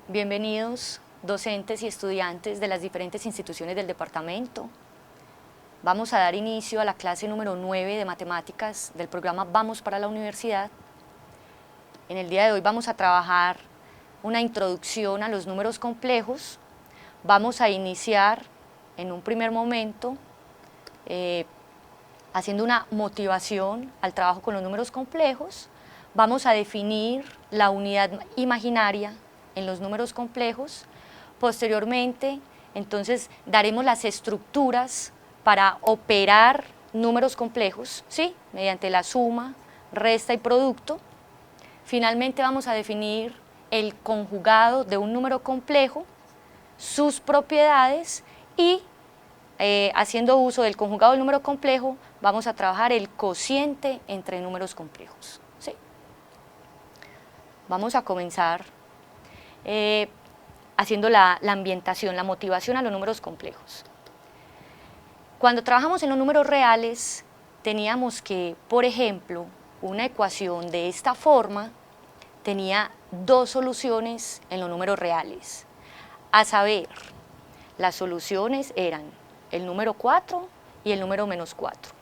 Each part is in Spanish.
Bienvenidos, docentes y estudiantes de las diferentes instituciones del departamento. Vamos a dar inicio a la clase número 9 de matemáticas del programa Vamos para la Universidad. En el día de hoy vamos a trabajar una introducción a los números complejos. Vamos a iniciar en un primer momento haciendo una motivación al trabajo con los números complejos. Vamos a definir la unidad imaginaria en los números complejos. Posteriormente, entonces, daremos las estructuras para operar números complejos, ¿sí? Mediante la suma, resta y producto. Finalmente vamos a definir el conjugado de un número complejo, sus propiedades y, haciendo uso del conjugado del número complejo, vamos a trabajar el cociente entre números complejos, ¿sí? Vamos a comenzar haciendo la ambientación, la motivación a los números complejos. Cuando trabajamos en los números reales, teníamos que, por ejemplo, una ecuación de esta forma tenía dos soluciones en los números reales. A saber, las soluciones eran el número 4 y el número menos 4.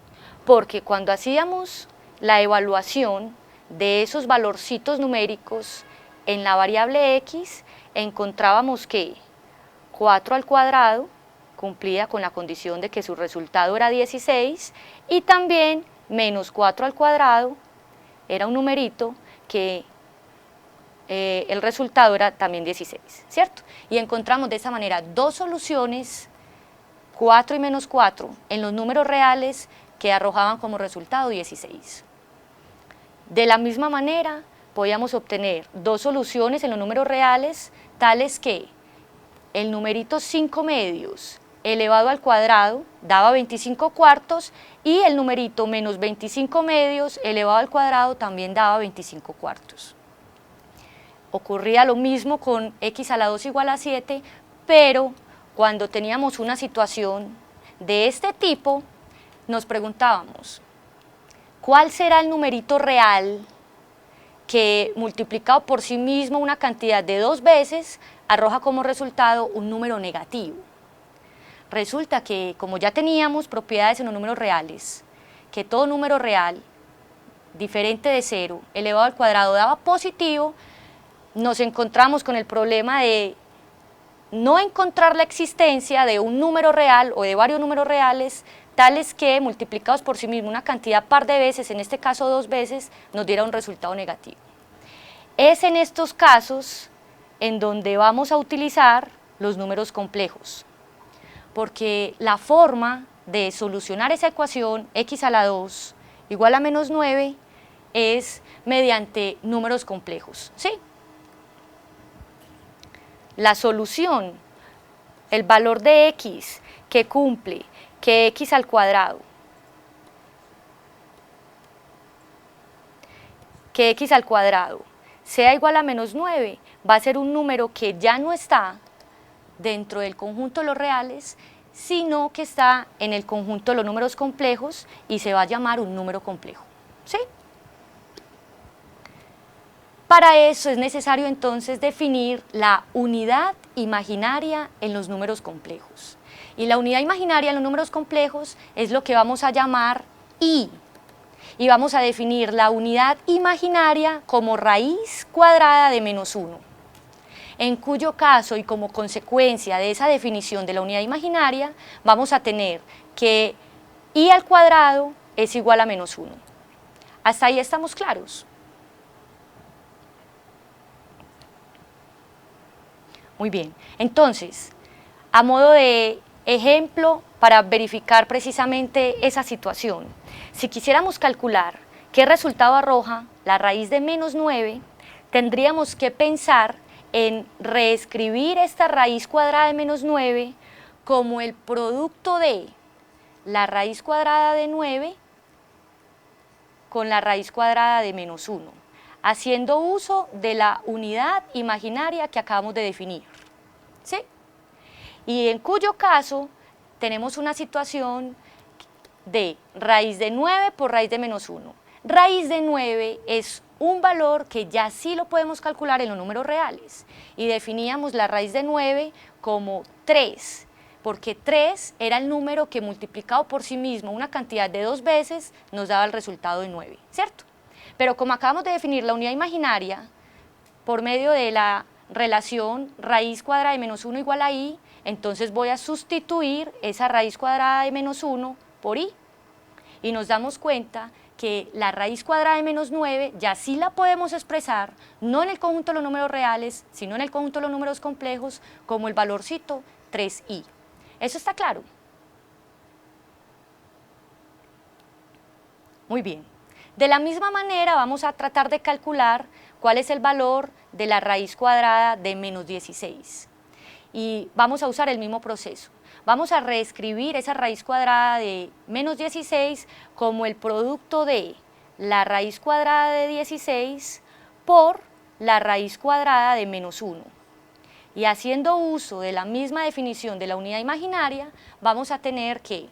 Porque cuando hacíamos la evaluación de esos valorcitos numéricos en la variable x, encontrábamos que 4 al cuadrado cumplía con la condición de que su resultado era 16 y también menos 4 al cuadrado era un numerito que el resultado era también 16, ¿cierto? Y encontramos de esa manera dos soluciones, 4 y menos 4, en los números reales que arrojaban como resultado 16. De la misma manera, podíamos obtener dos soluciones en los números reales, tales que el numerito 5 medios elevado al cuadrado daba 25 cuartos y el numerito menos 25 medios elevado al cuadrado también daba 25 cuartos. Ocurría lo mismo con x a la 2 igual a 7, pero cuando teníamos una situación de este tipo, nos preguntábamos, ¿cuál será el numerito real que multiplicado por sí mismo una cantidad de 2 veces arroja como resultado un número negativo? Resulta que, como ya teníamos propiedades en los números reales, que todo número real diferente de 0 elevado al cuadrado daba positivo, nos encontramos con el problema de no encontrar la existencia de un número real o de varios números reales tales que multiplicados por sí mismo una cantidad par de veces, en este caso 2 veces, nos diera un resultado negativo. Es en estos casos en donde vamos a utilizar los números complejos, porque la forma de solucionar esa ecuación x a la 2 igual a menos 9 es mediante números complejos, ¿sí? La solución, el valor de x que cumple que x al cuadrado sea igual a menos 9, va a ser un número que ya no está dentro del conjunto de los reales, sino que está en el conjunto de los números complejos y se va a llamar un número complejo, ¿sí? Para eso es necesario entonces definir la unidad imaginaria en los números complejos. Y la unidad imaginaria en los números complejos es lo que vamos a llamar i. Y vamos a definir la unidad imaginaria como raíz cuadrada de menos 1. En cuyo caso y como consecuencia de esa definición de la unidad imaginaria, vamos a tener que i al cuadrado es igual a menos 1. ¿Hasta ahí estamos claros? Muy bien, entonces, a modo de ejemplo para verificar precisamente esa situación, si quisiéramos calcular qué resultado arroja la raíz de menos 9, tendríamos que pensar en reescribir esta raíz cuadrada de menos 9 como el producto de la raíz cuadrada de 9 con la raíz cuadrada de menos 1, haciendo uso de la unidad imaginaria que acabamos de definir, ¿sí? y en cuyo caso tenemos una situación de raíz de 9 por raíz de menos 1. Raíz de 9 es un valor que ya sí lo podemos calcular en los números reales, y definíamos la raíz de 9 como 3, porque 3 era el número que multiplicado por sí mismo una cantidad de 2 veces nos daba el resultado de 9, ¿cierto? Pero como acabamos de definir la unidad imaginaria por medio de la relación raíz cuadrada de menos 1 igual a i, entonces voy a sustituir esa raíz cuadrada de menos 1 por i, y nos damos cuenta que la raíz cuadrada de menos 9 ya sí la podemos expresar, no en el conjunto de los números reales, sino en el conjunto de los números complejos, como el valorcito 3i. ¿Eso está claro? Muy bien. De la misma manera vamos a tratar de calcular cuál es el valor de la raíz cuadrada de menos 16. Y vamos a usar el mismo proceso. Vamos a reescribir esa raíz cuadrada de menos 16 como el producto de la raíz cuadrada de 16 por la raíz cuadrada de menos 1. Y haciendo uso de la misma definición de la unidad imaginaria, vamos a tener que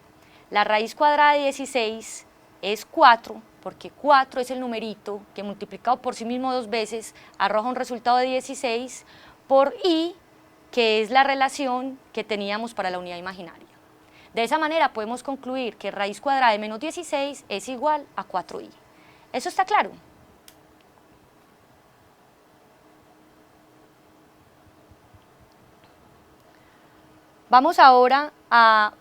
la raíz cuadrada de 16 es 4, porque 4 es el numerito que multiplicado por sí mismo 2 veces arroja un resultado de 16, por i, que es la relación que teníamos para la unidad imaginaria. De esa manera podemos concluir que raíz cuadrada de menos 16 es igual a 4i. ¿Eso está claro? Vamos ahora a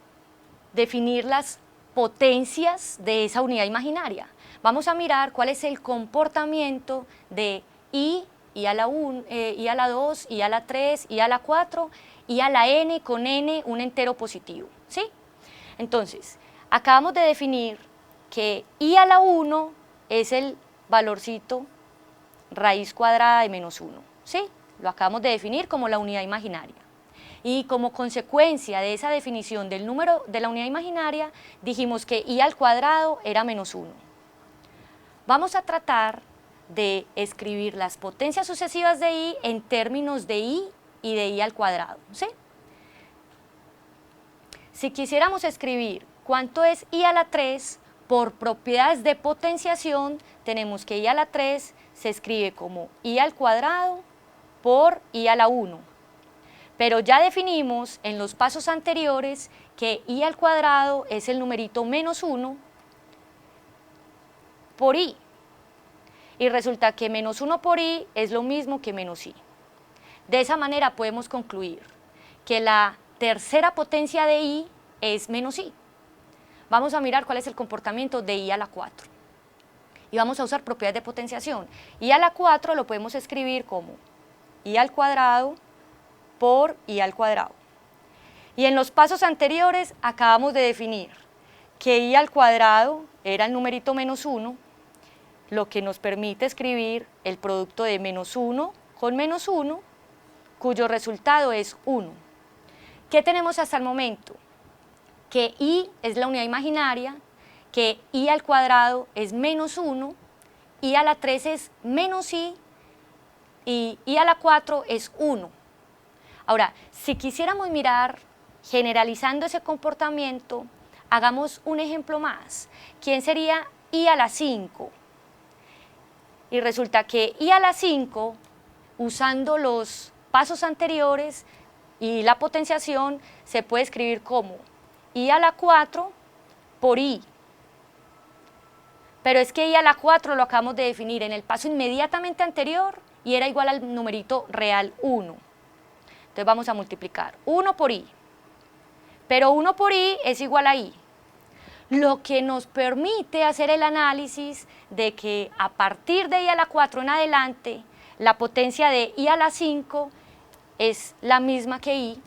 definir las potencias de esa unidad imaginaria. Vamos a mirar cuál es el comportamiento de i a la 1, i a la 2, i a la 3, i a la 4, i a la n con n un entero positivo, ¿sí? Entonces, acabamos de definir que i a la 1 es el valorcito raíz cuadrada de menos 1, ¿sí? Lo acabamos de definir como la unidad imaginaria. Y como consecuencia de esa definición del número de la unidad imaginaria, dijimos que i al cuadrado era menos 1. Vamos a tratar de escribir las potencias sucesivas de i en términos de i y de i al cuadrado, ¿sí? Si quisiéramos escribir cuánto es i a la 3, por propiedades de potenciación, tenemos que i a la 3 se escribe como i al cuadrado por i a la 1. Pero ya definimos en los pasos anteriores que i al cuadrado es el numerito menos 1 por i. Y resulta que menos 1 por i es lo mismo que menos i. De esa manera podemos concluir que la tercera potencia de i es menos i. Vamos a mirar cuál es el comportamiento de i a la 4. Y vamos a usar propiedades de potenciación. I a la 4 lo podemos escribir como i al cuadrado por i al cuadrado. Y en los pasos anteriores acabamos de definir que i al cuadrado era el numerito menos 1, lo que nos permite escribir el producto de menos 1 con menos 1, cuyo resultado es 1. ¿Qué tenemos hasta el momento? Que i es la unidad imaginaria, que i al cuadrado es menos 1, i a la 3 es menos i, y i a la 4 es 1. Ahora, si quisiéramos mirar generalizando ese comportamiento, hagamos un ejemplo más. ¿Quién sería i a la 5? Y resulta que i a la 5, usando los pasos anteriores y la potenciación, se puede escribir como i a la 4 por i. Pero es que i a la 4 lo acabamos de definir en el paso inmediatamente anterior y era igual al numerito real 1. Entonces vamos a multiplicar 1 por i. Pero 1 por i es igual a i, lo que nos permite hacer el análisis de que a partir de i a la 4 en adelante, la potencia de i a la 5 es la misma que i,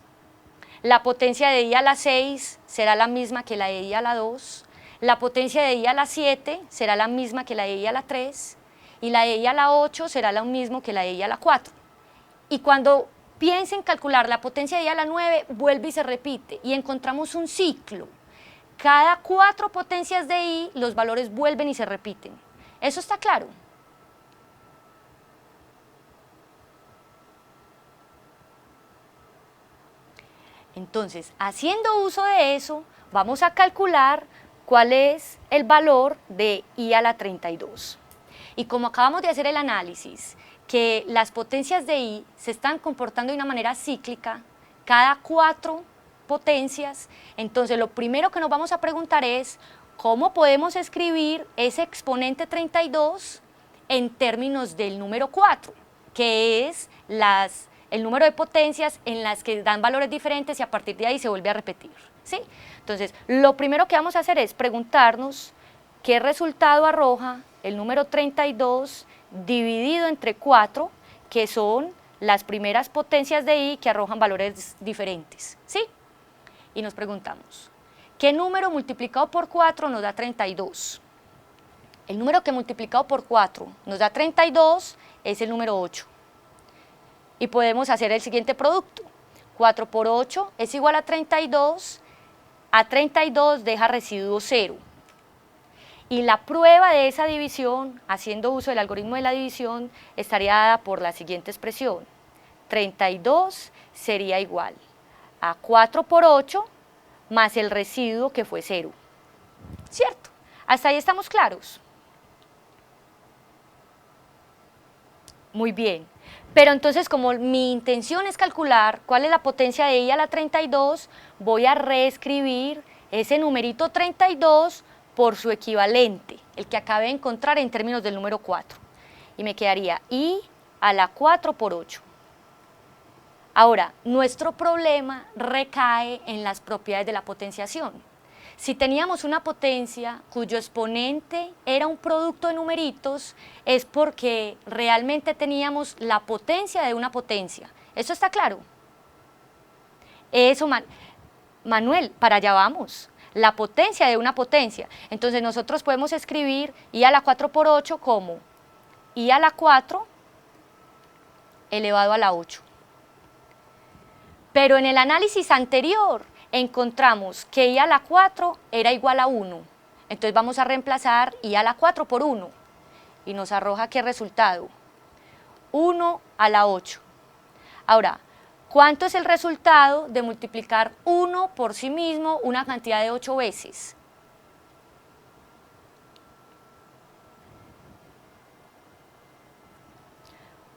la potencia de i a la 6 será la misma que la de i a la 2, la potencia de i a la 7 será la misma que la de i a la 3, y la de i a la 8 será lo mismo que la de i a la 4. Y cuando piensen calcular la potencia de i a la 9, vuelve y se repite, y encontramos un ciclo. Cada 4 potencias de i, los valores vuelven y se repiten. ¿Eso está claro? Entonces, haciendo uso de eso, vamos a calcular cuál es el valor de I a la 32. Y como acabamos de hacer el análisis, que las potencias de I se están comportando de una manera cíclica, cada 4 potencias, entonces lo primero que nos vamos a preguntar es cómo podemos escribir ese exponente 32 en términos del número 4, que es el número de potencias en las que dan valores diferentes y a partir de ahí se vuelve a repetir, ¿sí? Entonces, lo primero que vamos a hacer es preguntarnos qué resultado arroja el número 32 dividido entre 4, que son las primeras potencias de I que arrojan valores diferentes, ¿sí? Y nos preguntamos, ¿qué número multiplicado por 4 nos da 32? El número que multiplicado por 4 nos da 32 es el número 8. Y podemos hacer el siguiente producto. 4 por 8 es igual a 32. A 32 deja residuo 0. Y la prueba de esa división, haciendo uso del algoritmo de la división, estaría dada por la siguiente expresión. 32 sería igual a 4 por 8 más el residuo que fue 0. ¿Cierto? ¿Hasta ahí estamos claros? Muy bien. Pero entonces, como mi intención es calcular cuál es la potencia de I a la 32, voy a reescribir ese numerito 32 por su equivalente, el que acabé de encontrar en términos del número 4. Y me quedaría I a la 4 por 8. Ahora, nuestro problema recae en las propiedades de la potenciación. Si teníamos una potencia cuyo exponente era un producto de numeritos, es porque realmente teníamos la potencia de una potencia. ¿Eso está claro? Eso, Manuel, para allá vamos. La potencia de una potencia. Entonces nosotros podemos escribir I a la 4 por 8 como I a la 4 elevado a la 8. Pero en el análisis anterior encontramos que I a la 4 era igual a 1. Entonces vamos a reemplazar I a la 4 por 1. Y nos arroja ¿qué resultado? 1 a la 8. Ahora, ¿cuánto es el resultado de multiplicar 1 por sí mismo una cantidad de 8 veces?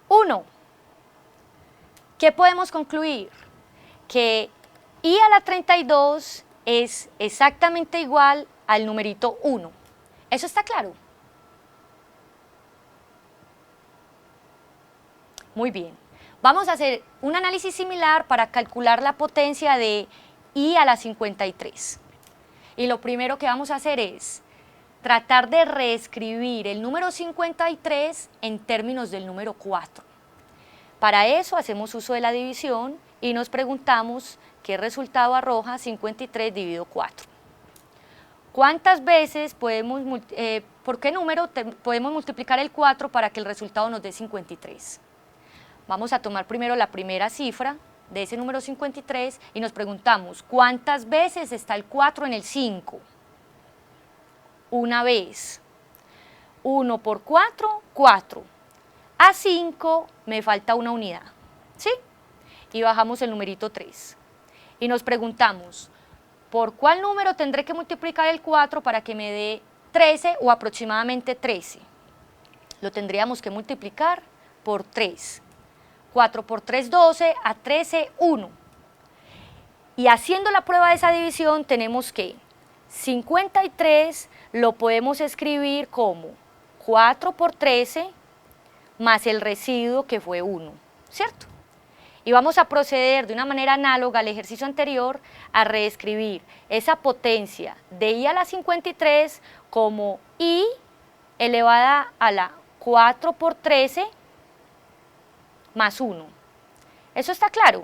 Uno. ¿Qué podemos concluir? Que I a la 32 es exactamente igual al numerito 1. ¿Eso está claro? Muy bien. Vamos a hacer un análisis similar para calcular la potencia de I a la 53. Y lo primero que vamos a hacer es tratar de reescribir el número 53 en términos del número 4. Para eso hacemos uso de la división y nos preguntamos qué resultado arroja 53 dividido 4. ¿Cuántas veces por qué número podemos multiplicar el 4 para que el resultado nos dé 53? Vamos a tomar primero la primera cifra de ese número 53 y nos preguntamos ¿cuántas veces está el 4 en el 5? Una vez. 1 por 4, 4. A 5 me falta una unidad, ¿sí? Y bajamos el numerito 3. Y nos preguntamos, ¿por cuál número tendré que multiplicar el 4 para que me dé 13 o aproximadamente 13? Lo tendríamos que multiplicar por 3. 4 por 3, 12, a 13, 1. Y haciendo la prueba de esa división tenemos que 53 lo podemos escribir como 4 por 13 más el residuo que fue 1, ¿cierto? Y vamos a proceder de una manera análoga al ejercicio anterior a reescribir esa potencia de I a la 53 como I elevada a la 4 por 13 más 1. ¿Eso está claro?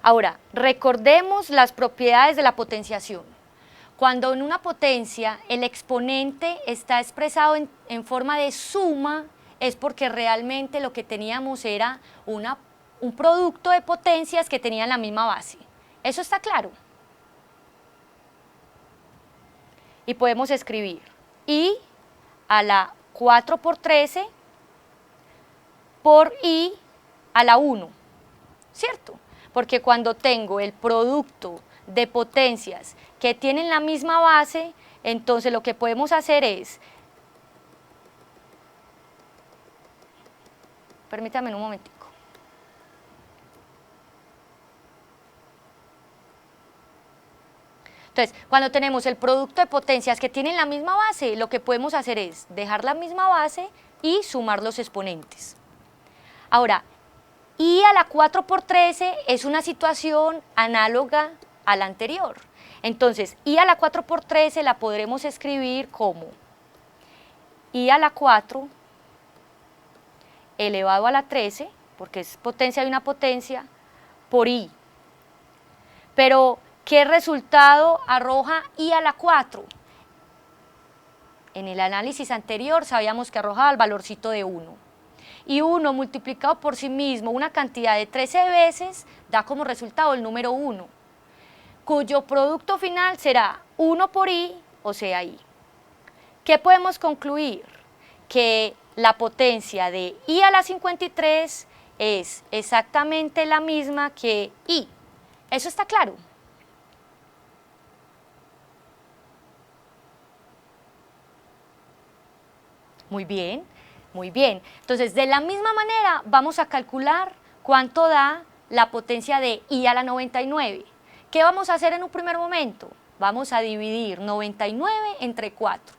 Ahora, recordemos las propiedades de la potenciación. Cuando en una potencia el exponente está expresado en forma de suma, es porque realmente lo que teníamos era un producto de potencias que tenían la misma base. ¿Eso está claro? Y podemos escribir I a la 4 por 13 por I a la 1, ¿cierto? Porque cuando tengo el producto de potencias que tienen la misma base, entonces lo que podemos hacer es, permítame un momentico. Entonces, cuando tenemos el producto de potencias que tienen la misma base, lo que podemos hacer es dejar la misma base y sumar los exponentes. Ahora, I a la 4 por 13 es una situación análoga a la anterior. Entonces, I a la 4 por 13 la podremos escribir como I a la 4 elevado a la 13, porque es potencia de una potencia, por I. Pero, ¿qué resultado arroja I a la 4? En el análisis anterior sabíamos que arrojaba el valorcito de 1. Y 1 multiplicado por sí mismo una cantidad de 13 veces da como resultado el número 1, cuyo producto final será 1 por I, o sea, I. ¿Qué podemos concluir? Que la potencia de I a la 53 es exactamente la misma que I. ¿Eso está claro? Muy bien, muy bien. Entonces, de la misma manera vamos a calcular cuánto da la potencia de I a la 99. ¿Qué vamos a hacer en un primer momento? Vamos a dividir 99 entre 4.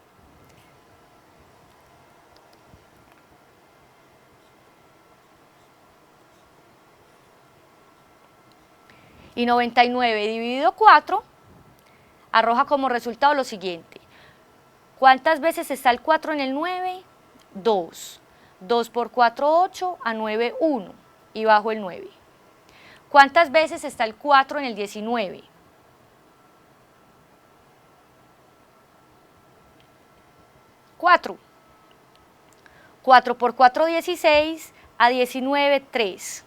Y 99 dividido 4 arroja como resultado lo siguiente. ¿Cuántas veces está el 4 en el 9? 2. 2 por 4, 8, a 9, 1. Y bajo el 9. ¿Cuántas veces está el 4 en el 19? 4. 4 por 4, 16, a 19, 3.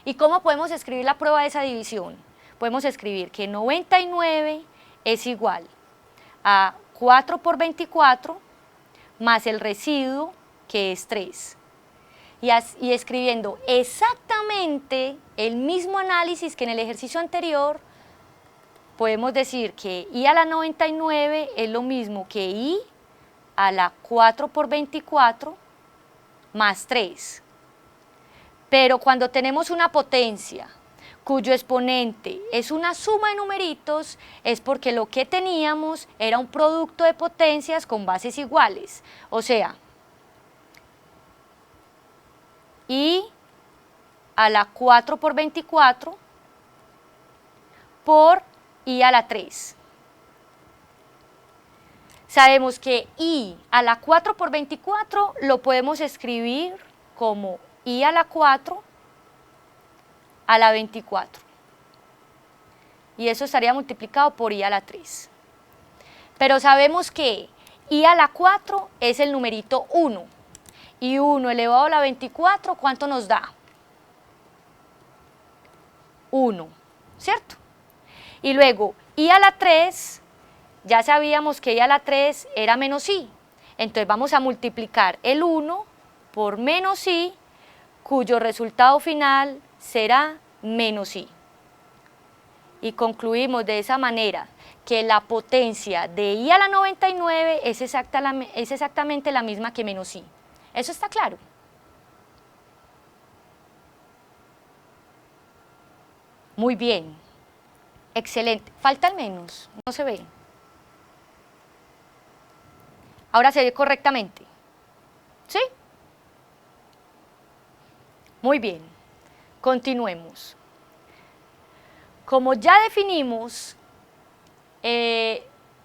¿Y cómo podemos escribir la prueba de esa división? Podemos escribir que 99 es igual a 4 por 24 más el residuo, que es 3. Y escribiendo exactamente el mismo análisis que en el ejercicio anterior, podemos decir que I a la 99 es lo mismo que I a la 4 por 24 más 3. Pero cuando tenemos una potencia cuyo exponente es una suma de numeritos, es porque lo que teníamos era un producto de potencias con bases iguales. O sea, I a la 4 por 24 por I a la 3. Sabemos que I a la 4 por 24 lo podemos escribir como I a la 4 a la 24. Y eso estaría multiplicado por I a la 3. Pero sabemos que I a la 4 es el numerito 1. Y 1 elevado a la 24, ¿cuánto nos da? 1, ¿cierto? Y luego I a la 3, ya sabíamos que I a la 3 era menos I. Entonces vamos a multiplicar el 1 por menos I, cuyo resultado final será menos I. Y concluimos de esa manera que la potencia de I a la 99 es exactamente la misma que menos I. ¿Eso está claro? Muy bien. Excelente. Falta el menos. No se ve. Ahora se ve correctamente. ¿Sí? Muy bien. Continuemos. Como ya definimos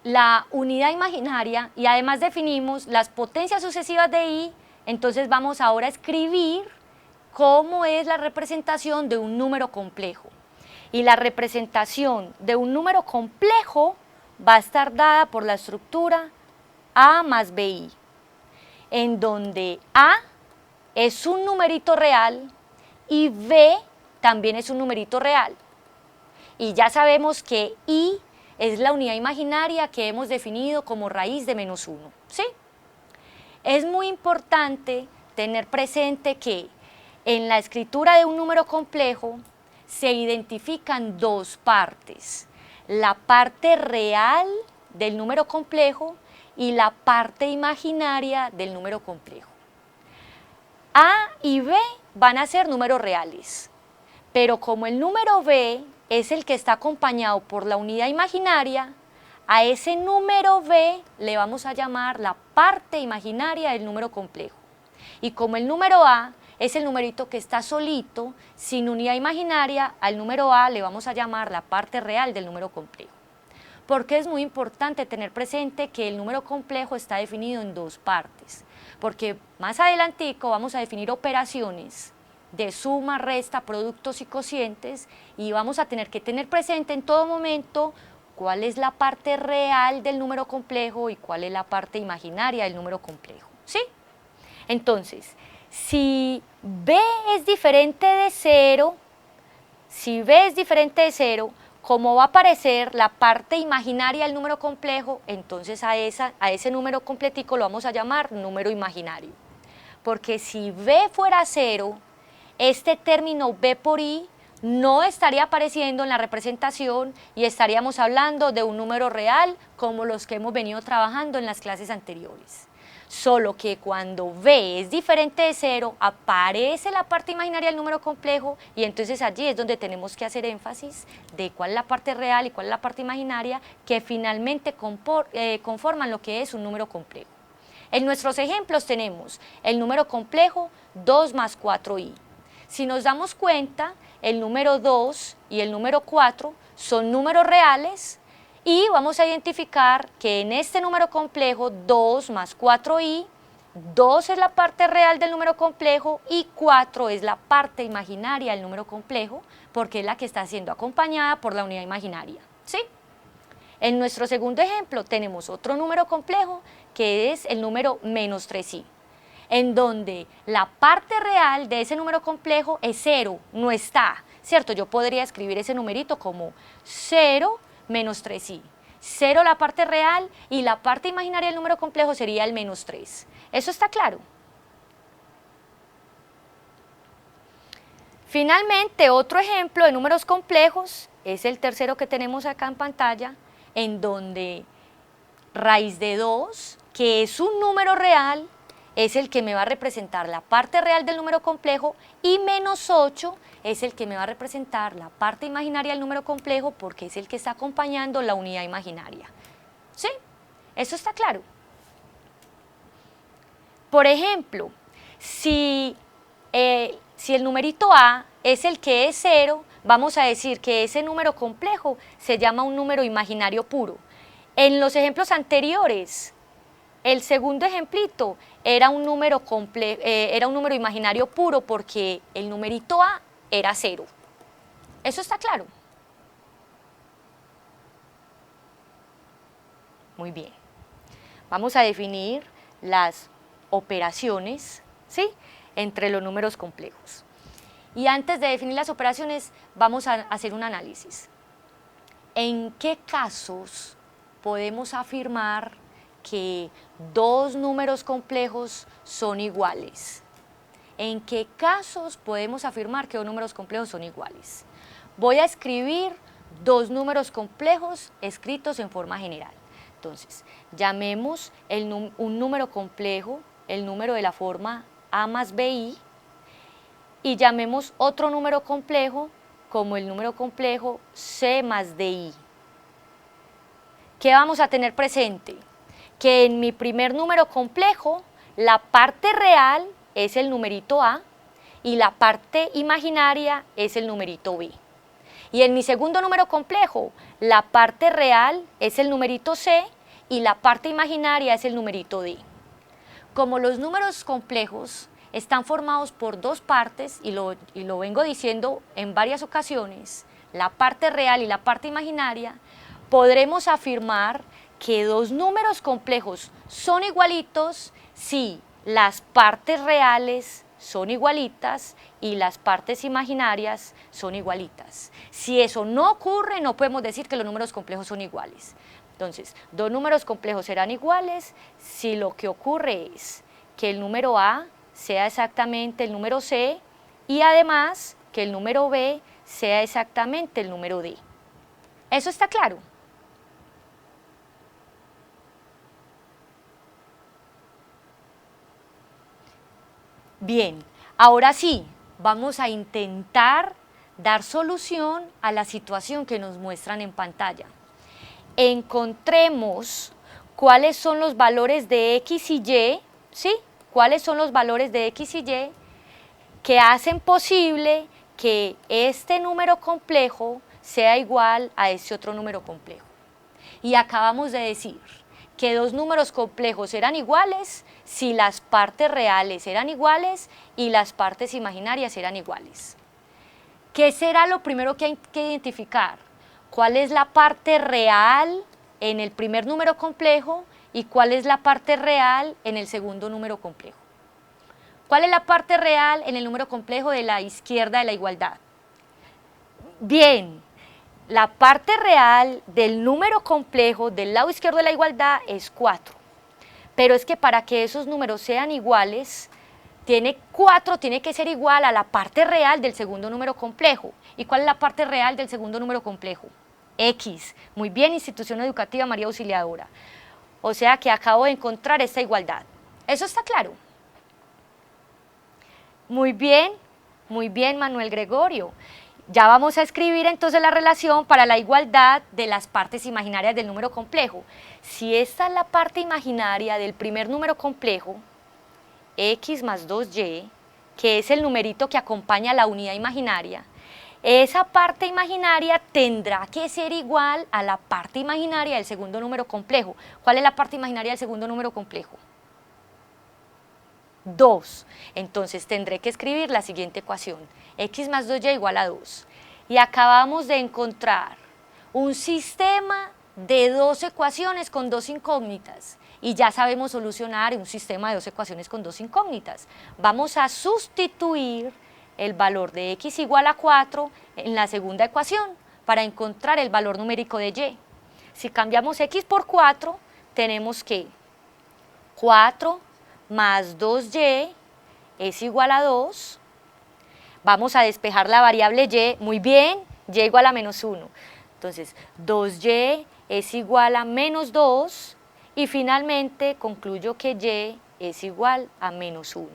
la unidad imaginaria y además definimos las potencias sucesivas de I, entonces vamos ahora a escribir cómo es la representación de un número complejo. Y la representación de un número complejo va a estar dada por la estructura A más BI, en donde A es un numerito real y B también es un numerito real. Y ya sabemos que I es la unidad imaginaria que hemos definido como raíz de menos 1, ¿sí? Es muy importante tener presente que en la escritura de un número complejo se identifican dos partes, la parte real del número complejo y la parte imaginaria del número complejo. A y B van a ser números reales, pero como el número B es el que está acompañado por la unidad imaginaria, a ese número B le vamos a llamar la parte imaginaria del número complejo. Y como el número A es el numerito que está solito, sin unidad imaginaria, al número A le vamos a llamar la parte real del número complejo. Porque es muy importante tener presente que el número complejo está definido en dos partes, porque más adelantico vamos a definir operaciones de suma, resta, productos y cocientes, y vamos a tener que tener presente en todo momento cuál es la parte real del número complejo y cuál es la parte imaginaria del número complejo, ¿sí? Entonces, si B es diferente de 0, como va a aparecer la parte imaginaria del número complejo, entonces a ese número completico lo vamos a llamar número imaginario. Porque si B fuera 0, este término B por I no estaría apareciendo en la representación y estaríamos hablando de un número real como los que hemos venido trabajando en las clases anteriores. Solo que cuando B es diferente de 0, aparece la parte imaginaria del número complejo y entonces allí es donde tenemos que hacer énfasis de cuál es la parte real y cuál es la parte imaginaria que finalmente conforman lo que es un número complejo. En nuestros ejemplos tenemos el número complejo 2 más 4i. Si nos damos cuenta, el número 2 y el número 4 son números reales y vamos a identificar que en este número complejo 2 más 4i, 2 es la parte real del número complejo y 4 es la parte imaginaria del número complejo porque es la que está siendo acompañada por la unidad imaginaria, ¿sí? En nuestro segundo ejemplo tenemos otro número complejo que es el número menos 3i. En donde la parte real de ese número complejo es 0, no está, ¿cierto? Yo podría escribir ese numerito como 0 menos 3i. 0 la parte real y la parte imaginaria del número complejo sería el menos 3. ¿Eso está claro? Finalmente, otro ejemplo de números complejos es el tercero que tenemos acá en pantalla, en donde raíz de 2, que es un número real, es el que me va a representar la parte real del número complejo y menos 8 es el que me va a representar la parte imaginaria del número complejo porque es el que está acompañando la unidad imaginaria. ¿Sí? ¿Eso está claro? Por ejemplo, si el numerito A es el que es 0, vamos a decir que ese número complejo se llama un número imaginario puro. En los ejemplos anteriores, el segundo ejemplito era un número imaginario puro porque el numerito A era 0. ¿Eso está claro? Muy bien. Vamos a definir las operaciones, ¿sí?, entre los números complejos. Y antes de definir las operaciones, vamos a hacer un análisis. ¿En qué casos podemos afirmar que dos números complejos son iguales? ¿En qué casos podemos afirmar que dos números complejos son iguales? Voy a escribir dos números complejos escritos en forma general. Entonces, llamemos un número complejo el número de la forma a más bi y llamemos otro número complejo como el número complejo c más di. ¿Qué vamos a tener presente? Que en mi primer número complejo, la parte real es el numerito A y la parte imaginaria es el numerito B. Y en mi segundo número complejo, la parte real es el numerito C y la parte imaginaria es el numerito D. Como los números complejos están formados por dos partes, y lo vengo diciendo en varias ocasiones, la parte real y la parte imaginaria, podremos afirmar que dos números complejos son igualitos si las partes reales son igualitas y las partes imaginarias son igualitas. Si eso no ocurre, no podemos decir que los números complejos son iguales. Entonces, dos números complejos serán iguales si lo que ocurre es que el número A sea exactamente el número C y además que el número B sea exactamente el número D. ¿Eso está claro? Bien, ahora sí, vamos a intentar dar solución a la situación que nos muestran en pantalla. Encontremos cuáles son los valores de X y Y, ¿sí? ¿Cuáles son los valores de X y Y que hacen posible que este número complejo sea igual a este otro número complejo? Y acabamos de decir que dos números complejos eran iguales si las partes reales eran iguales y las partes imaginarias eran iguales. ¿Qué será lo primero que hay que identificar? ¿Cuál es la parte real en el primer número complejo y cuál es la parte real en el segundo número complejo? ¿Cuál es la parte real en el número complejo de la izquierda de la igualdad? Bien, la parte real del número complejo del lado izquierdo de la igualdad es 4. Pero es que para que esos números sean iguales, 4 tiene que ser igual a la parte real del segundo número complejo. ¿Y cuál es la parte real del segundo número complejo? X. Muy bien, institución educativa María Auxiliadora. O sea que acabo de encontrar esta igualdad. ¿Eso está claro? Muy bien, Manuel Gregorio. Ya vamos a escribir entonces la relación para la igualdad de las partes imaginarias del número complejo. Si esta es la parte imaginaria del primer número complejo, x más 2y, que es el numerito que acompaña a la unidad imaginaria, esa parte imaginaria tendrá que ser igual a la parte imaginaria del segundo número complejo. ¿Cuál es la parte imaginaria del segundo número complejo? 2. Entonces tendré que escribir la siguiente ecuación, x más 2y igual a 2. Y acabamos de encontrar un sistema de dos ecuaciones con dos incógnitas. Y ya sabemos solucionar un sistema de dos ecuaciones con dos incógnitas. Vamos a sustituir el valor de x igual a 4 en la segunda ecuación para encontrar el valor numérico de y. Si cambiamos x por 4, tenemos que 4 más 2y es igual a 2. Vamos a despejar la variable y, muy bien, y igual a menos 1. Entonces, 2y es igual a menos 2 y finalmente concluyo que y es igual a menos 1.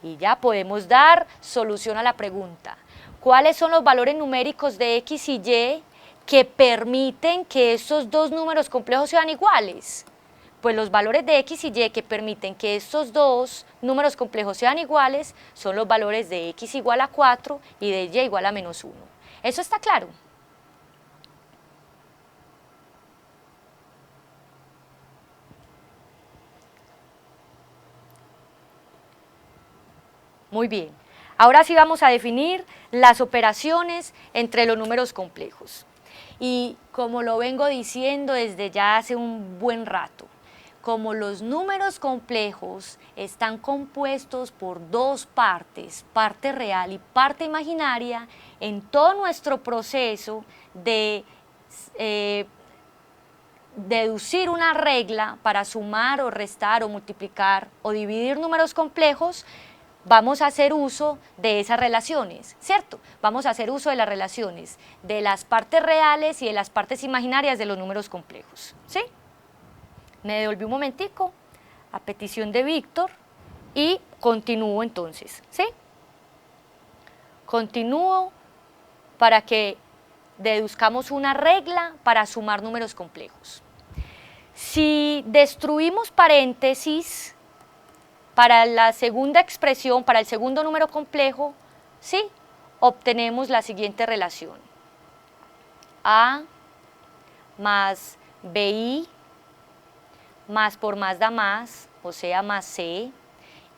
Y ya podemos dar solución a la pregunta. ¿Cuáles son los valores numéricos de x y y que permiten que estos dos números complejos sean iguales? Pues los valores de x y y que permiten que estos dos números complejos sean iguales son los valores de x igual a 4 y de y igual a menos 1. ¿Eso está claro? Muy bien. Ahora sí vamos a definir las operaciones entre los números complejos. Y como lo vengo diciendo desde ya hace un buen rato, como los números complejos están compuestos por dos partes, parte real y parte imaginaria, en todo nuestro proceso de deducir una regla para sumar o restar o multiplicar o dividir números complejos, vamos a hacer uso de esas relaciones, ¿cierto? Vamos a hacer uso de las relaciones de las partes reales y de las partes imaginarias de los números complejos, ¿sí? Me devolví un momentico a petición de Víctor y continúo entonces, ¿sí? Continúo para que deduzcamos una regla para sumar números complejos. Si destruimos paréntesis para la segunda expresión, para el segundo número complejo, ¿sí? Obtenemos la siguiente relación. A más BI más por más da más, o sea, más C,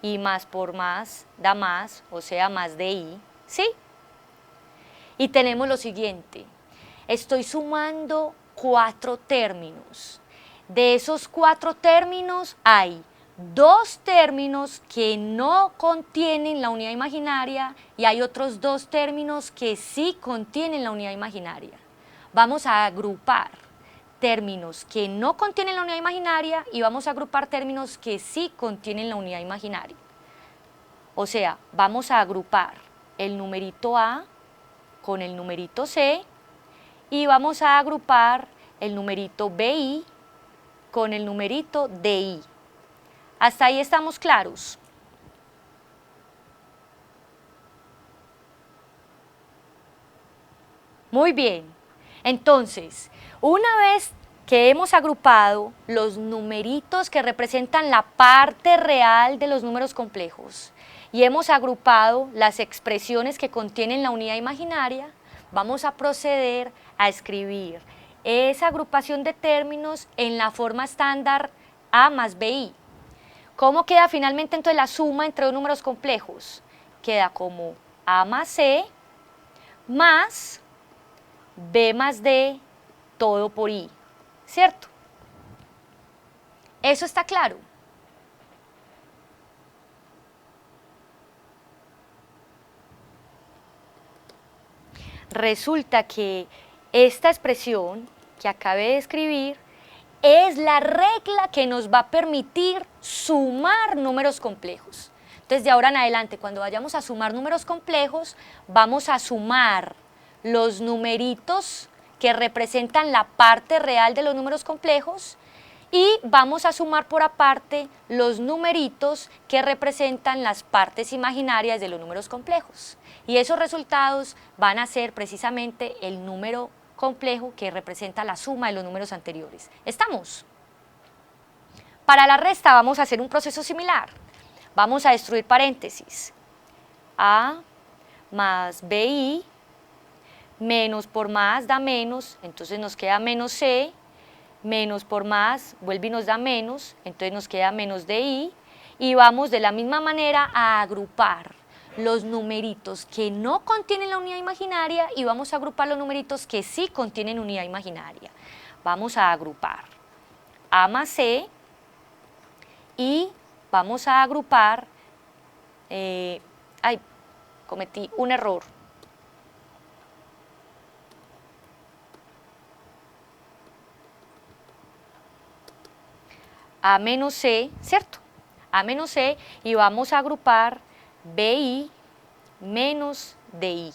y más por más da más, o sea, más DI, ¿sí? Y tenemos lo siguiente, estoy sumando 4 términos. De esos 4 términos hay 2 términos que no contienen la unidad imaginaria y hay otros 2 términos que sí contienen la unidad imaginaria. Vamos a agrupar. términos que no contienen la unidad imaginaria y vamos a agrupar términos que sí contienen la unidad imaginaria. O sea, vamos a agrupar el numerito A con el numerito C y vamos a agrupar el numerito BI con el numerito DI. ¿Hasta ahí estamos claros? Muy bien. Entonces, una vez que hemos agrupado los numeritos que representan la parte real de los números complejos y hemos agrupado las expresiones que contienen la unidad imaginaria, vamos a proceder a escribir esa agrupación de términos en la forma estándar A más BI. ¿Cómo queda finalmente entonces la suma entre dos números complejos? Queda como A más C más B más D todo por I, ¿cierto? ¿Eso está claro? Resulta que esta expresión que acabé de escribir es la regla que nos va a permitir sumar números complejos. Entonces, de ahora en adelante, cuando vayamos a sumar números complejos, vamos a sumar los numeritos que representan la parte real de los números complejos y vamos a sumar por aparte los numeritos que representan las partes imaginarias de los números complejos. Y esos resultados van a ser precisamente el número complejo que representa la suma de los números anteriores. ¿Estamos? Para la resta vamos a hacer un proceso similar. Vamos a destruir paréntesis. A más BI menos por más da menos, entonces nos queda menos C, menos por más vuelve y nos da menos, entonces nos queda menos DI, y vamos de la misma manera a agrupar los numeritos que no contienen la unidad imaginaria y vamos a agrupar los numeritos que sí contienen unidad imaginaria. Vamos a agrupar A más C y vamos a agrupar, cometí un error. A menos C, ¿cierto? A menos C y vamos a agrupar BI menos DI.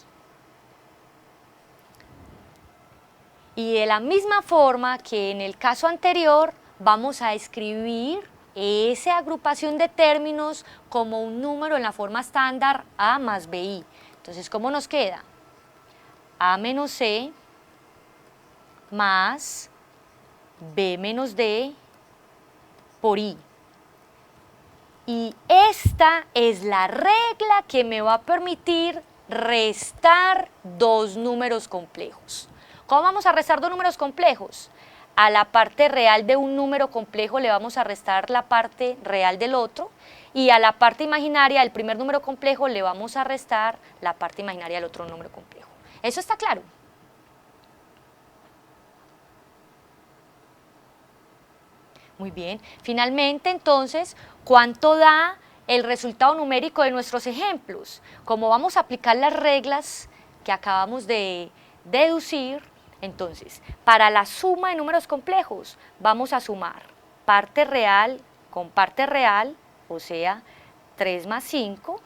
Y de la misma forma que en el caso anterior, vamos a escribir esa agrupación de términos como un número en la forma estándar A más BI. Entonces, ¿cómo nos queda? A menos C más B menos D por I. Y esta es la regla que me va a permitir restar dos números complejos. ¿Cómo vamos a restar dos números complejos? A la parte real de un número complejo le vamos a restar la parte real del otro y a la parte imaginaria del primer número complejo le vamos a restar la parte imaginaria del otro número complejo. ¿Eso está claro? Muy bien. Finalmente, entonces, ¿cuánto da el resultado numérico de nuestros ejemplos? Como vamos a aplicar las reglas que acabamos de deducir, entonces, para la suma de números complejos, vamos a sumar parte real con parte real, o sea, 3 más 5,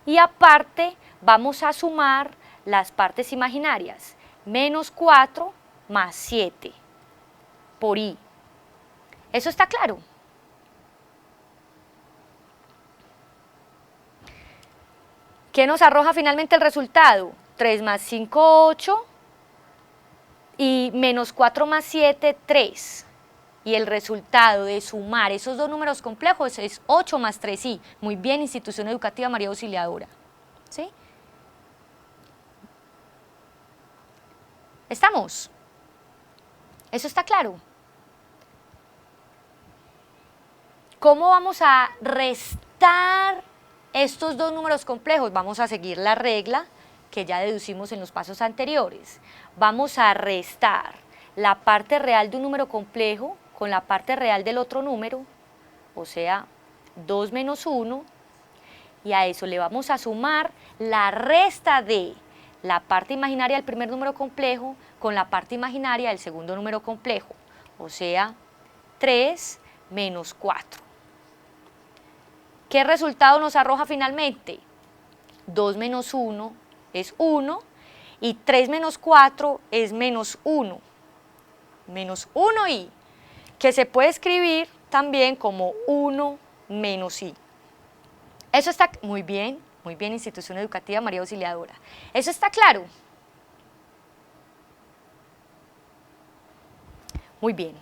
y aparte vamos a sumar las partes imaginarias, menos 4 más 7 por I. ¿Eso está claro? ¿Qué nos arroja finalmente el resultado? 3 más 5, 8 y menos 4 más 7, 3. Y el resultado de sumar esos dos números complejos es 8 más 3i. Muy bien, Institución Educativa María Auxiliadora. ¿Sí? ¿Estamos? ¿Eso está claro? ¿Cómo vamos a restar estos dos números complejos? Vamos a seguir la regla que ya deducimos en los pasos anteriores. Vamos a restar la parte real de un número complejo con la parte real del otro número, o sea, 2 menos 1, y a eso le vamos a sumar la resta de la parte imaginaria del primer número complejo con la parte imaginaria del segundo número complejo, o sea, 3 menos 4. ¿Qué resultado nos arroja finalmente? 2 menos 1 es 1 y 3 menos 4 es menos 1. Menos 1i, que se puede escribir también como 1 menos i. Eso está muy bien, institución educativa María Auxiliadora. ¿Eso está claro? Muy bien.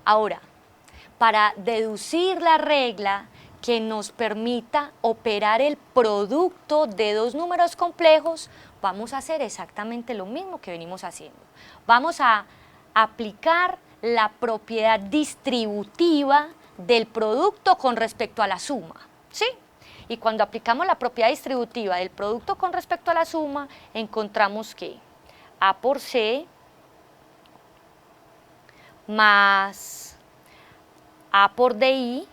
Ahora, para deducir la regla que nos permita operar el producto de dos números complejos, vamos a hacer exactamente lo mismo que venimos haciendo. Vamos a aplicar la propiedad distributiva del producto con respecto a la suma, ¿sí? Y cuando aplicamos la propiedad distributiva del producto con respecto a la suma, encontramos que A por C más A por DI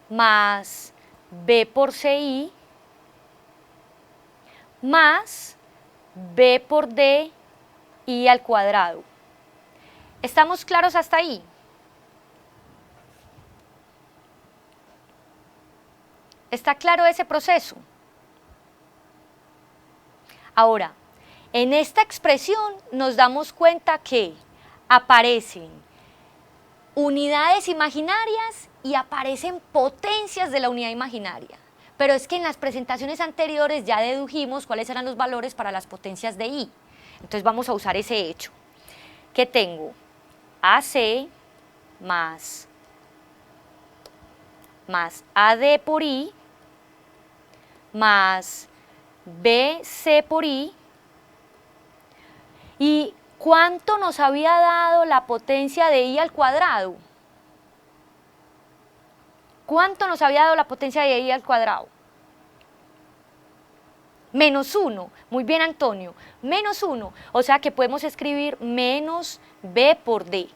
más B por CI más B por D I al cuadrado. ¿Estamos claros hasta ahí? ¿Está claro ese proceso? Ahora, en esta expresión nos damos cuenta que aparecen unidades imaginarias y aparecen potencias de la unidad imaginaria. Pero es que en las presentaciones anteriores ya dedujimos cuáles eran los valores para las potencias de I. Entonces vamos a usar ese hecho. ¿Qué tengo? AC más AD por I más BC por I. ¿Y cuánto nos había dado la potencia de I al cuadrado? ¿Cuánto nos había dado la potencia de I al cuadrado? Menos 1. Muy bien, Antonio. Menos 1. O sea que podemos escribir menos B por D.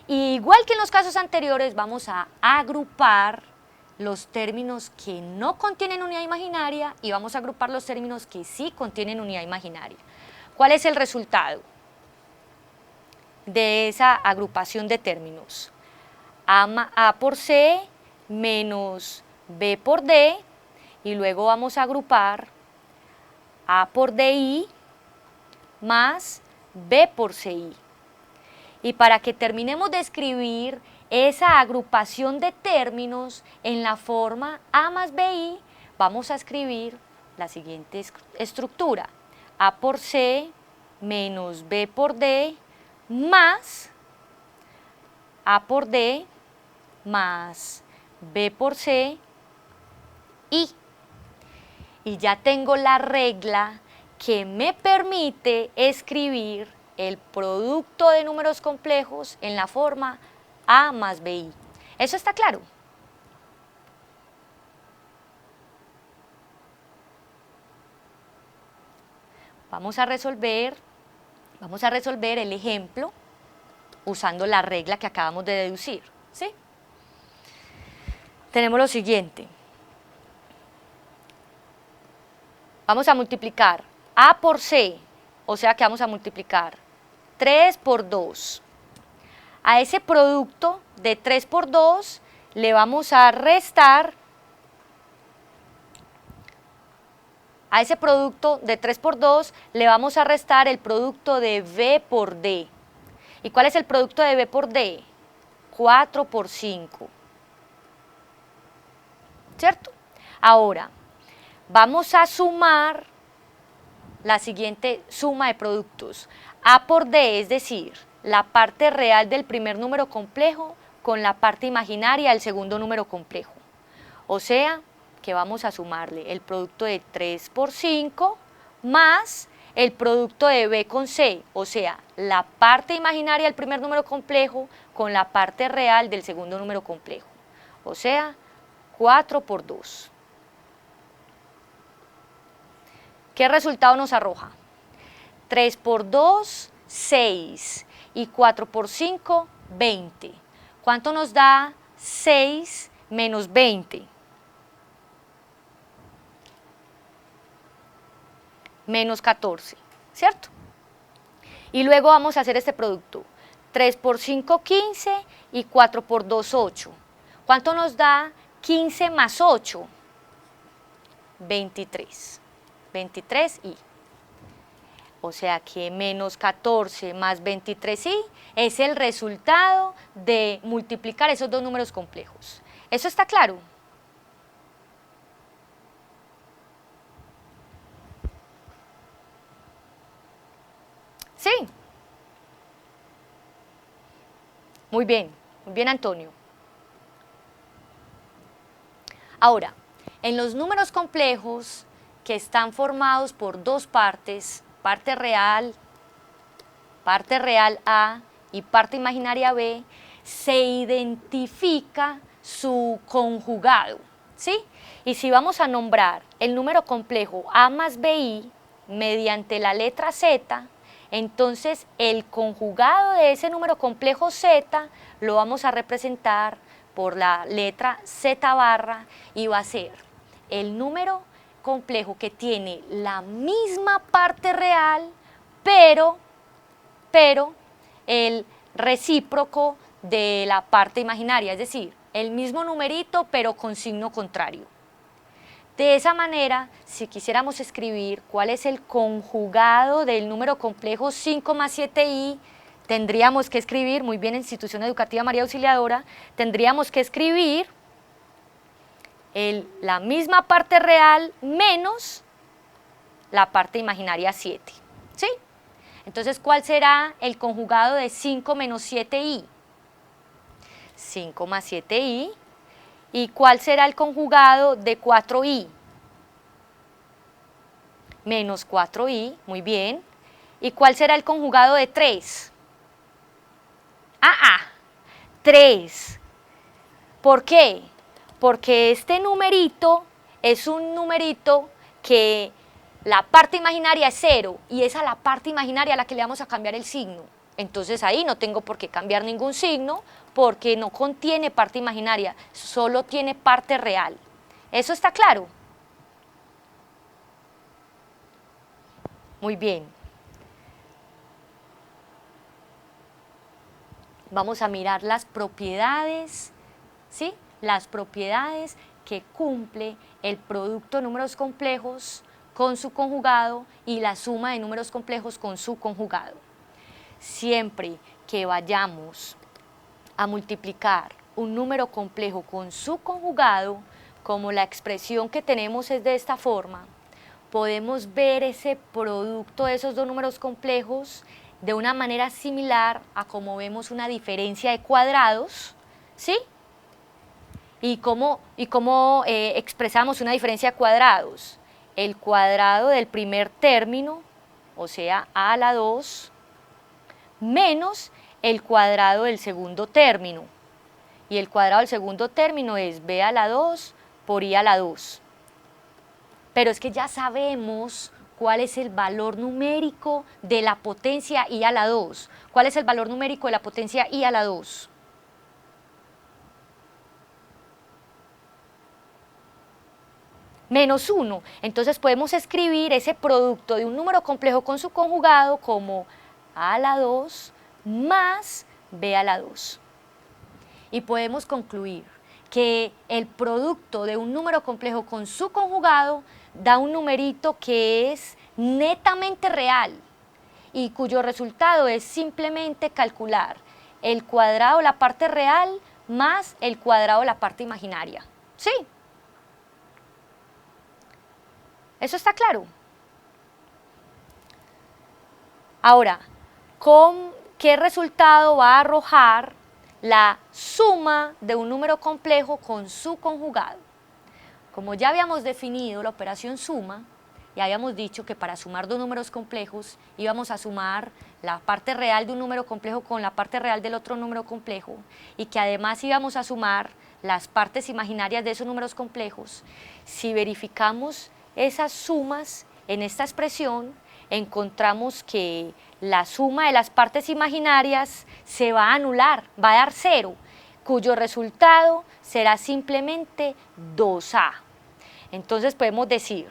Y igual que en los casos anteriores, vamos a agrupar los términos que no contienen unidad imaginaria y vamos a agrupar los términos que sí contienen unidad imaginaria. ¿Cuál es el resultado de esa agrupación de términos? A por C menos B por D, y luego vamos a agrupar A por DI más B por CI. Y para que terminemos de escribir esa agrupación de términos en la forma A más BI, vamos a escribir la siguiente estructura. A por C menos B por D más A por D más B por C y ya tengo la regla que me permite escribir el producto de números complejos en la forma A más BI. ¿Eso está claro? Vamos a resolver el ejemplo usando la regla que acabamos de deducir, ¿sí? Tenemos lo siguiente. Vamos a multiplicar A por C, o sea que vamos a multiplicar 3 por 2. A ese producto de 3 por 2 le vamos a restar, a ese producto de 3 por 2 le vamos a restar el producto de B por D. ¿Y cuál es el producto de B por D? 4 por 5. ¿Cierto? Ahora, vamos a sumar la siguiente suma de productos. A por D, es decir, la parte real del primer número complejo con la parte imaginaria del segundo número complejo. O sea, que vamos a sumarle el producto de 3 por 5 más el producto de B con C, o sea, la parte imaginaria del primer número complejo con la parte real del segundo número complejo. O sea, 4 por 2. ¿Qué resultado nos arroja? 3 por 2, 6 y 4 por 5, 20. ¿Cuánto nos da 6 menos 20? menos 14, ¿cierto? Y luego vamos a hacer este producto. 3 por 5, 15 y 4 por 2, 8. ¿Cuánto nos da 15 más 8? 23. 23i. O sea que menos 14 más 23i es el resultado de multiplicar esos dos números complejos. ¿Eso está claro? Sí. Muy bien Antonio. Ahora, en los números complejos que están formados por dos partes, parte real A y parte imaginaria B, se identifica su conjugado, ¿sí? Y si vamos a nombrar el número complejo A más BI mediante la letra Z, entonces el conjugado de ese número complejo Z lo vamos a representar por la letra Z barra y va a ser el número complejo que tiene la misma parte real, pero el recíproco de la parte imaginaria, es decir, el mismo numerito pero con signo contrario. De esa manera, si quisiéramos escribir cuál es el conjugado del número complejo 5 más 7i, tendríamos que escribir, muy bien, Institución Educativa María Auxiliadora, tendríamos que escribir la misma parte real menos la parte imaginaria 7, ¿sí? Entonces, ¿cuál será el conjugado de 5 menos 7i? 5 más 7i. ¿Y cuál será el conjugado de 4i? Menos 4i, muy bien. ¿Y cuál será el conjugado de 3? 3. ¿Por qué? Porque este numerito es un numerito que la parte imaginaria es 0 y es a la parte imaginaria a la que le vamos a cambiar el signo. Entonces ahí no tengo por qué cambiar ningún signo porque no contiene parte imaginaria, solo tiene parte real. ¿Eso está claro? Muy bien. Vamos a mirar las propiedades, ¿sí? Las propiedades que cumple el producto de números complejos con su conjugado y la suma de números complejos con su conjugado. Siempre que vayamos a multiplicar un número complejo con su conjugado, como la expresión que tenemos es de esta forma, podemos ver ese producto de esos dos números complejos de una manera similar a como vemos una diferencia de cuadrados, ¿sí? ¿Y cómo expresamos una diferencia de cuadrados? El cuadrado del primer término, o sea, a a la 2, menos el cuadrado del segundo término. Y el cuadrado del segundo término es b a la 2 por i a la 2. Pero es que ya sabemos cuál es el valor numérico de la potencia i a la 2. ¿Cuál es el valor numérico de la potencia i a la 2? Menos 1. Entonces podemos escribir ese producto de un número complejo con su conjugado como a la 2 más b a la 2. Y podemos concluir que el producto de un número complejo con su conjugado da un numerito que es netamente real y cuyo resultado es simplemente calcular el cuadrado de la parte real más el cuadrado de la parte imaginaria. ¿Sí? ¿Eso está claro? Ahora, ¿qué resultado va a arrojar la suma de un número complejo con su conjugado? Como ya habíamos definido la operación suma, y habíamos dicho que para sumar dos números complejos íbamos a sumar la parte real de un número complejo con la parte real del otro número complejo, y que además íbamos a sumar las partes imaginarias de esos números complejos. Si verificamos esas sumas en esta expresión, encontramos que la suma de las partes imaginarias se va a anular, va a dar 0, cuyo resultado será simplemente 2a. Entonces podemos decir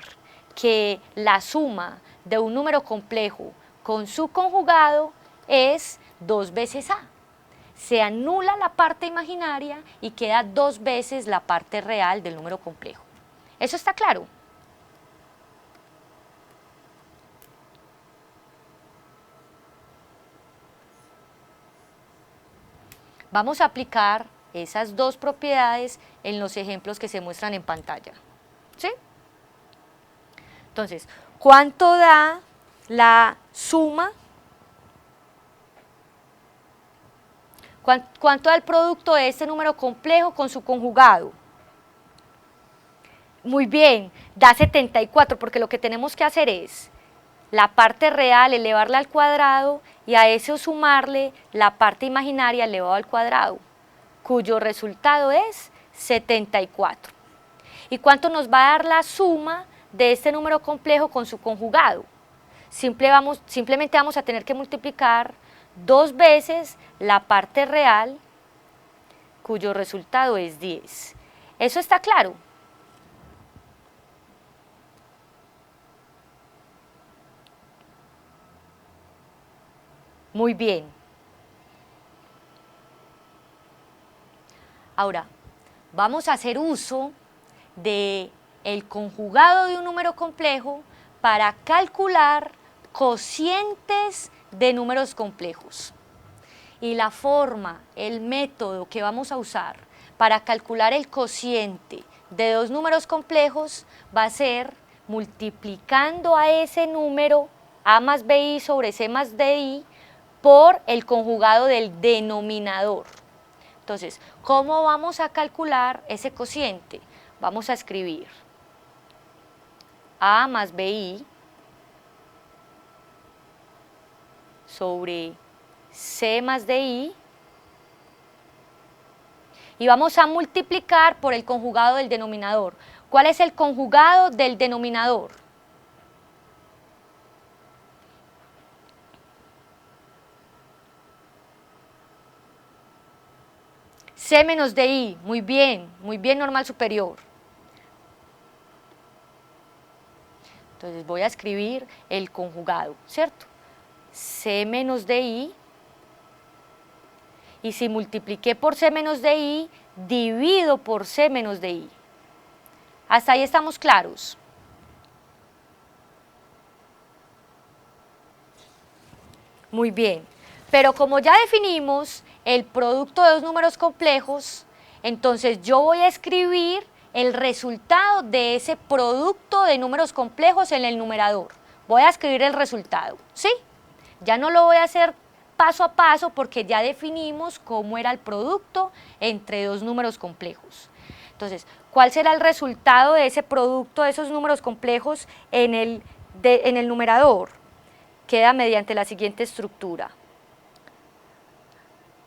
que la suma de un número complejo con su conjugado es 2 veces a. Se anula la parte imaginaria y queda 2 veces la parte real del número complejo. ¿Eso está claro? Vamos a aplicar esas dos propiedades en los ejemplos que se muestran en pantalla. ¿Sí? Entonces, ¿cuánto da la suma? ¿Cuánto da el producto de este número complejo con su conjugado? Muy bien, da 74, porque lo que tenemos que hacer es la parte real elevarla al cuadrado y a eso sumarle la parte imaginaria elevado al cuadrado, cuyo resultado es 74. ¿Y cuánto nos va a dar la suma de este número complejo con su conjugado? Simplemente vamos a tener que multiplicar 2 veces la parte real, cuyo resultado es 10. ¿Eso está claro? Muy bien. Ahora, vamos a hacer uso de el conjugado de un número complejo para calcular cocientes de números complejos. Y la forma, el método que vamos a usar para calcular el cociente de dos números complejos va a ser multiplicando a ese número a más bi sobre c más di por el conjugado del denominador. Entonces, ¿cómo vamos a calcular ese cociente? Vamos a escribir a más bi sobre c más di y vamos a multiplicar por el conjugado del denominador. ¿Cuál es el conjugado del denominador? C menos di, muy bien normal superior. Entonces voy a escribir el conjugado, ¿cierto? C menos di, y si multipliqué por C menos di, divido por C menos di. Hasta ahí estamos claros. Muy bien, pero como ya definimos el producto de dos números complejos, entonces yo voy a escribir el resultado de ese producto de números complejos en el numerador. Voy a escribir el resultado, ¿sí? Ya no lo voy a hacer paso a paso porque ya definimos cómo era el producto entre dos números complejos. Entonces, ¿cuál será el resultado de ese producto de esos números complejos en el numerador? Queda mediante la siguiente estructura.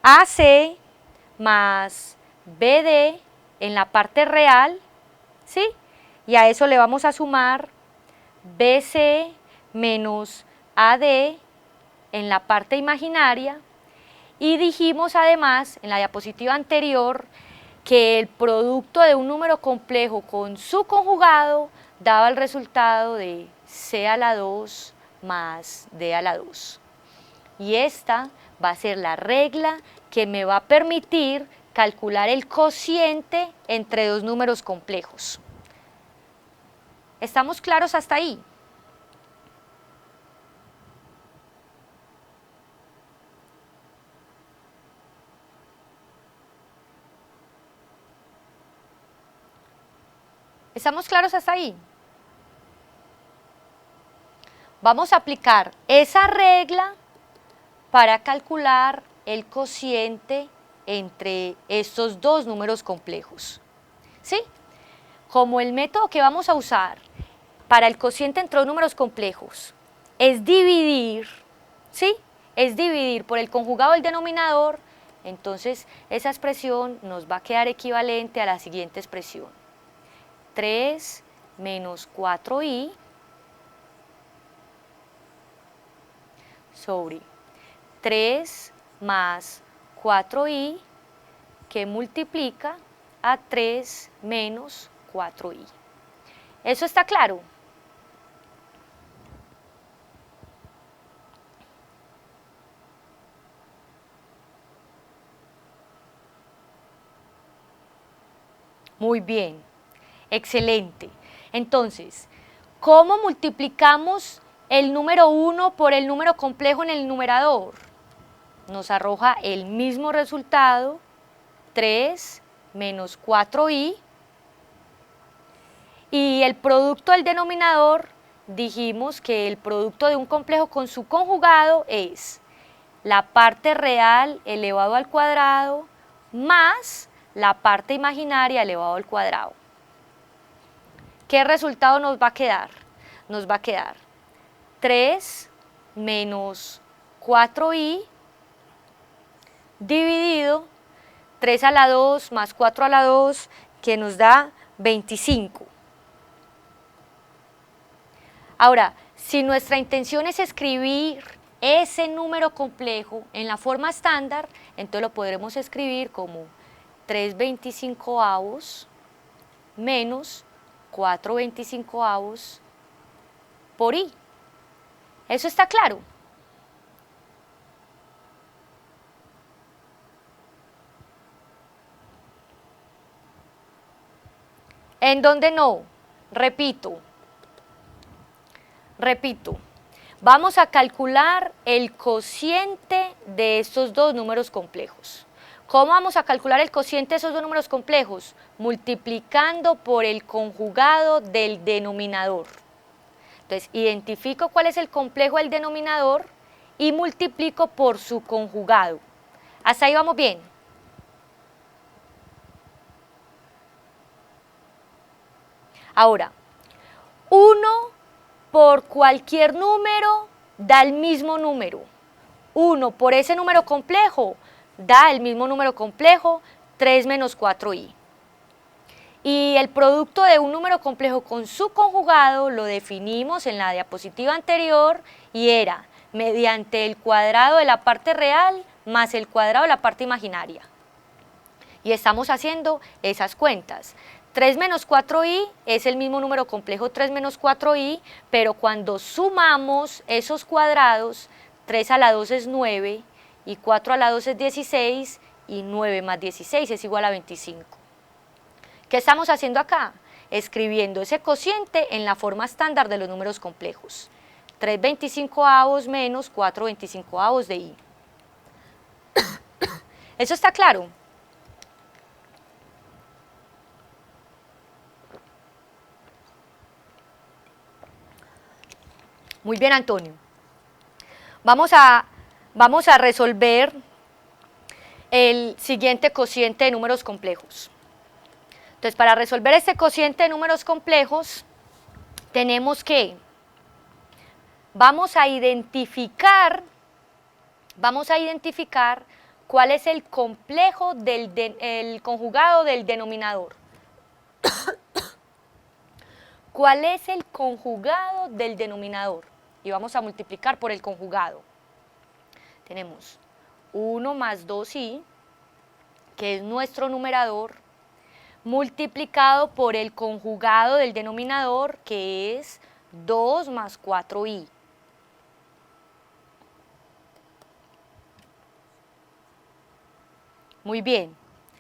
AC más BD en la parte real, ¿sí? Y a eso le vamos a sumar BC menos AD en la parte imaginaria. Y dijimos además, en la diapositiva anterior, que el producto de un número complejo con su conjugado daba el resultado de C a la 2 más D a la 2. Y esta va a ser la regla que me va a permitir calcular el cociente entre dos números complejos. ¿Estamos claros hasta ahí? ¿Estamos claros hasta ahí? Vamos a aplicar esa regla para calcular el cociente entre estos dos números complejos. ¿Sí? Como el método que vamos a usar para el cociente entre dos números complejos es dividir, ¿sí? Es dividir por el conjugado del denominador, entonces esa expresión nos va a quedar equivalente a la siguiente expresión. 3 menos 4i sobre 3 más 4i que multiplica a 3 menos 4i. ¿Eso está claro? Muy bien, excelente. Entonces, ¿cómo multiplicamos el número 1 por el número complejo en el numerador? Nos arroja el mismo resultado, 3 menos 4i, y el producto del denominador, dijimos que el producto de un complejo con su conjugado es la parte real elevado al cuadrado más la parte imaginaria elevado al cuadrado. ¿Qué resultado nos va a quedar? Nos va a quedar 3 menos 4i dividido 3 a la 2 más 4 a la 2, que nos da 25. Ahora, si nuestra intención es escribir ese número complejo en la forma estándar, entonces lo podremos escribir como 3/25 menos 4/25 por i. ¿Eso está claro? ¿En dónde no? Repito, vamos a calcular el cociente de estos dos números complejos. ¿Cómo vamos a calcular el cociente de esos dos números complejos? Multiplicando por el conjugado del denominador. Entonces, identifico cuál es el complejo del denominador y multiplico por su conjugado. ¿Hasta ahí vamos bien? Ahora, 1 por cualquier número da el mismo número. 1 por ese número complejo da el mismo número complejo, 3 menos 4i. Y el producto de un número complejo con su conjugado lo definimos en la diapositiva anterior y era mediante el cuadrado de la parte real más el cuadrado de la parte imaginaria. Y estamos haciendo esas cuentas. 3 menos 4i es el mismo número complejo 3 menos 4i, pero cuando sumamos esos cuadrados, 3 a la 2 es 9, y 4 a la 2 es 16, y 9 más 16 es igual a 25. ¿Qué estamos haciendo acá? Escribiendo ese cociente en la forma estándar de los números complejos. 3/25 menos 4/25 de i. ¿Eso está claro? Muy bien, Antonio. Vamos a resolver el siguiente cociente de números complejos. Entonces, para resolver este cociente de números complejos, tenemos que, vamos a identificar cuál es el complejo el conjugado del denominador. ¿Cuál es el conjugado del denominador? Y vamos a multiplicar por el conjugado. Tenemos 1 más 2i, que es nuestro numerador, multiplicado por el conjugado del denominador, que es 2 más 4i. Muy bien,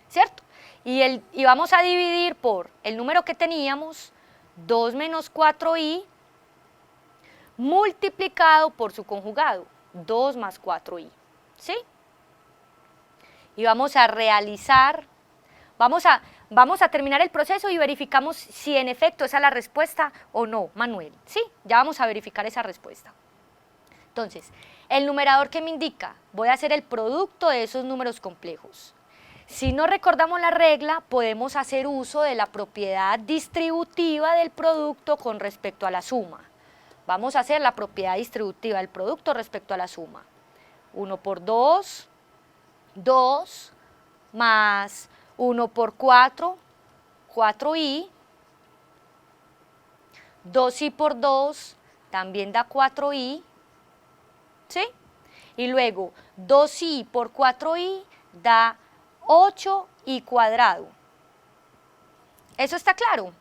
¿cierto? Y vamos a dividir por el número que teníamos, 2 menos 4i, multiplicado por su conjugado, 2 más 4i, ¿sí? Y vamos a realizar, vamos a terminar el proceso y verificamos si en efecto esa es la respuesta o no, Manuel, ¿sí? Ya vamos a verificar esa respuesta. Entonces, el numerador que me indica, voy a hacer el producto de esos números complejos. Si no recordamos la regla, podemos hacer uso de la propiedad distributiva del producto con respecto a la suma. Vamos a hacer la propiedad distributiva del producto respecto a la suma. 1 por 2, 2, más 1 por 4, 4i, 2i por 2 también da 4i, ¿sí? Y luego 2i por 4i da 8i cuadrado. ¿Eso está claro?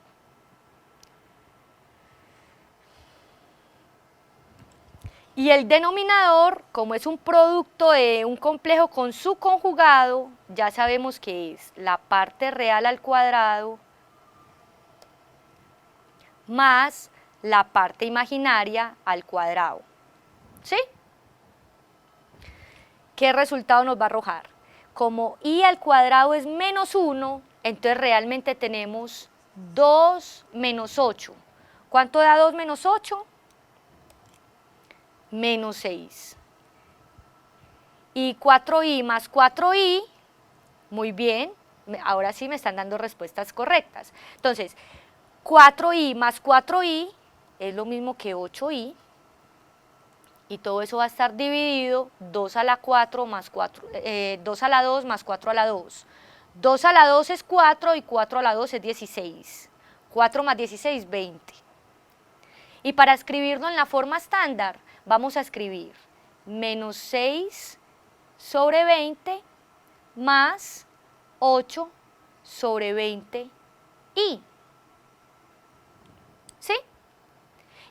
Y el denominador, como es un producto de un complejo con su conjugado, ya sabemos que es la parte real al cuadrado más la parte imaginaria al cuadrado. ¿Sí? ¿Qué resultado nos va a arrojar? Como i al cuadrado es menos 1, entonces realmente tenemos 2 menos 8. ¿Cuánto da 2 menos 8? Menos 6. Y 4i más 4i, muy bien, ahora sí me están dando respuestas correctas. Entonces, 4i más 4i es lo mismo que 8i, y todo eso va a estar dividido 2 a la 4 más 4, 2 a la 2 más 4 a la 2. 2 a la 2 es 4 y 4 a la 2 es 16. 4 más 16, 20. Y para escribirlo en la forma estándar, vamos a escribir menos 6 sobre 20 más 8 sobre 20 y. ¿Sí?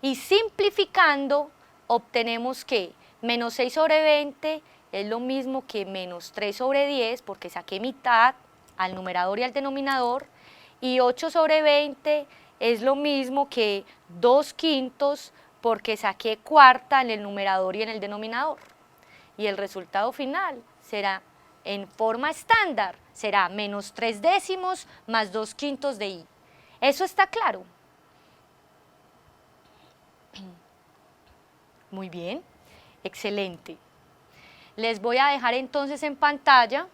Y simplificando, obtenemos que menos 6 sobre 20 es lo mismo que menos 3 sobre 10, porque saqué mitad al numerador y al denominador, y 8 sobre 20 es lo mismo que 2 quintos, porque saqué cuarta en el numerador y en el denominador. Y el resultado final será, en forma estándar, será menos 3 décimos más 2 quintos de i. ¿Eso está claro? Muy bien, excelente. Les voy a dejar entonces en pantalla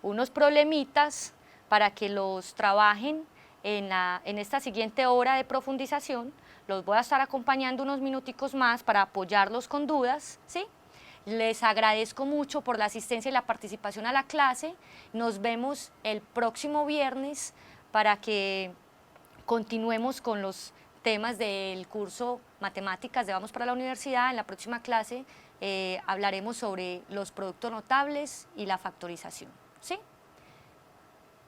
unos problemitas para que los trabajen en esta siguiente hora de profundización. Los voy a estar acompañando unos minuticos más para apoyarlos con dudas, ¿sí? Les agradezco mucho por la asistencia y la participación a la clase. Nos vemos el próximo viernes para que continuemos con los temas del curso Matemáticas de Vamos para la Universidad. En la próxima clase hablaremos sobre los productos notables y la factorización. ¿Sí?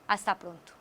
Hasta pronto.